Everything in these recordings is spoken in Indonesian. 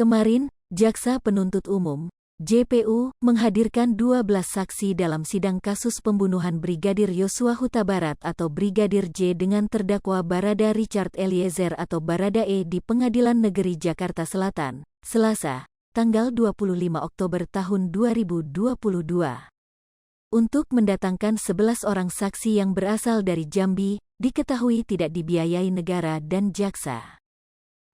Kemarin, Jaksa Penuntut Umum, JPU, menghadirkan 12 saksi dalam sidang kasus pembunuhan Brigadir Yosua Huta Barat atau Brigadir J dengan terdakwa Barada Richard Eliezer atau Baradae di Pengadilan Negeri Jakarta Selatan, Selasa, tanggal 25 Oktober tahun 2022. Untuk mendatangkan 11 orang saksi yang berasal dari Jambi, diketahui tidak dibiayai negara dan jaksa.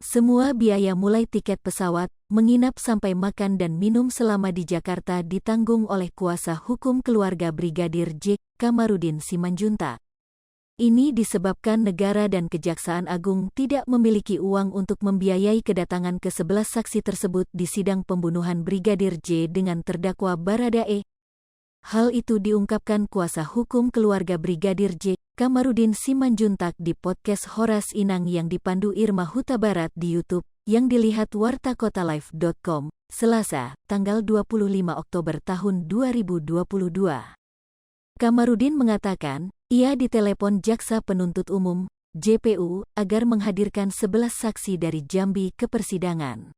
Semua biaya mulai tiket pesawat, menginap sampai makan dan minum selama di Jakarta ditanggung oleh kuasa hukum keluarga Brigadir J, Kamarudin Simanjuntak. Ini disebabkan negara dan Kejaksaan Agung tidak memiliki uang untuk membiayai kedatangan ke-11 saksi tersebut di sidang pembunuhan Brigadir J dengan terdakwa Baradae. Hal itu diungkapkan kuasa hukum keluarga Brigadir J, Kamarudin Simanjuntak di podcast Horas Inang yang dipandu Irma Huta Barat di YouTube, yang dilihat wartakotalive.com, Selasa, tanggal 25 Oktober tahun 2022. Kamarudin mengatakan, ia ditelepon Jaksa Penuntut Umum, JPU, agar menghadirkan 11 saksi dari Jambi ke persidangan.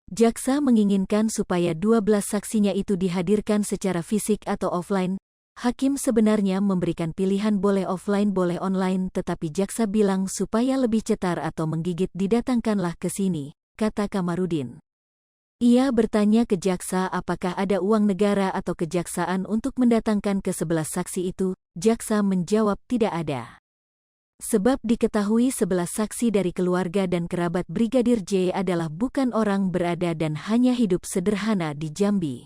Jaksa menginginkan supaya 12 saksinya itu dihadirkan secara fisik atau offline. Hakim sebenarnya memberikan pilihan boleh offline boleh online, tetapi jaksa bilang supaya lebih cetar atau menggigit didatangkanlah ke sini, kata Kamarudin. Ia bertanya ke jaksa apakah ada uang negara atau kejaksaan untuk mendatangkan ke-11 saksi itu. Jaksa menjawab tidak ada. Sebab diketahui 11 saksi dari keluarga dan kerabat Brigadir J adalah bukan orang berada dan hanya hidup sederhana di Jambi.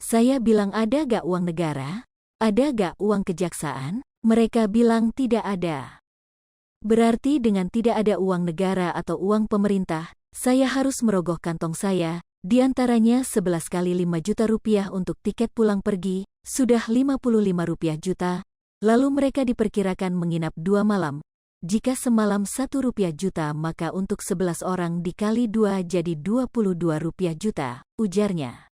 Saya bilang ada gak uang negara? Ada gak uang kejaksaan? Mereka bilang tidak ada. Berarti dengan tidak ada uang negara atau uang pemerintah, saya harus merogoh kantong saya, diantaranya 11 kali 5 juta rupiah untuk tiket pulang pergi, sudah 55 rupiah juta. Lalu mereka diperkirakan menginap 2 malam. Jika semalam 1 rupiah juta maka untuk 11 orang dikali 2 jadi 22 rupiah juta, ujarnya.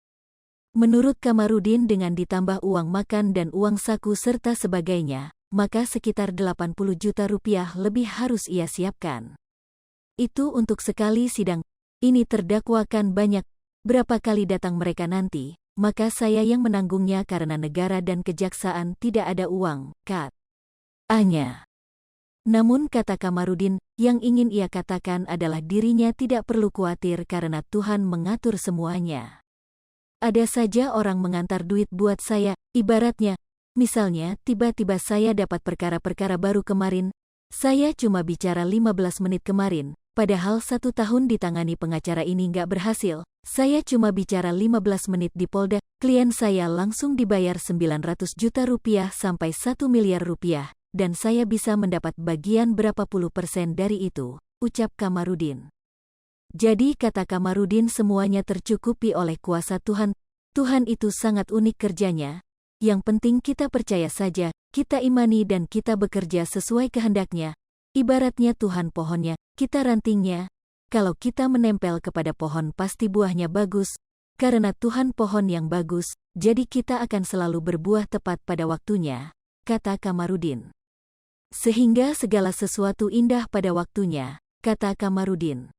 Menurut Kamarudin dengan ditambah uang makan dan uang saku serta sebagainya, maka sekitar 80 juta rupiah lebih harus ia siapkan. Itu untuk sekali sidang. Ini terdakwa kan banyak, berapa kali datang mereka nanti? Maka saya yang menanggungnya karena negara dan kejaksaan tidak ada uang, katanya. Namun kata Kamarudin, yang ingin ia katakan adalah dirinya tidak perlu khawatir karena Tuhan mengatur semuanya. Ada saja orang mengantar duit buat saya, ibaratnya, misalnya tiba-tiba saya dapat perkara-perkara baru kemarin, saya cuma bicara 15 menit kemarin. Padahal 1 tahun ditangani pengacara ini nggak berhasil, saya cuma bicara 15 menit di Polda, klien saya langsung dibayar 900 juta rupiah sampai 1 miliar rupiah, dan saya bisa mendapat bagian berapa puluh persen dari itu, ucap Kamarudin. Jadi kata Kamarudin semuanya tercukupi oleh kuasa Tuhan. Tuhan itu sangat unik kerjanya, yang penting kita percaya saja, kita imani dan kita bekerja sesuai kehendaknya. Ibaratnya Tuhan pohonnya, kita rantingnya. Kalau kita menempel kepada pohon pasti buahnya bagus. Karena Tuhan pohon yang bagus, jadi kita akan selalu berbuah tepat pada waktunya, kata Kamarudin. Sehingga segala sesuatu indah pada waktunya, kata Kamarudin.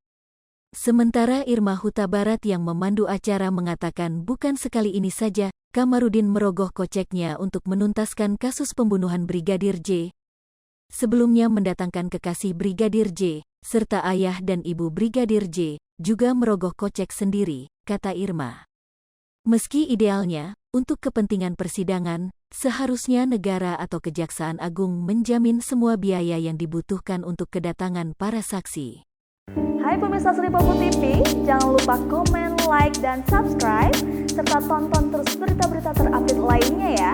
Sementara Irma Huta Barat yang memandu acara mengatakan bukan sekali ini saja, Kamarudin merogoh koceknya untuk menuntaskan kasus pembunuhan Brigadir J. Sebelumnya mendatangkan kekasih Brigadir J, serta ayah dan ibu Brigadir J, juga merogoh kocek sendiri, kata Irma. Meski idealnya, untuk kepentingan persidangan, seharusnya negara atau Kejaksaan Agung menjamin semua biaya yang dibutuhkan untuk kedatangan para saksi. Hai pemirsa Sri Popo TV, jangan lupa komen, like, dan subscribe, serta tonton terus berita-berita terupdate lainnya ya.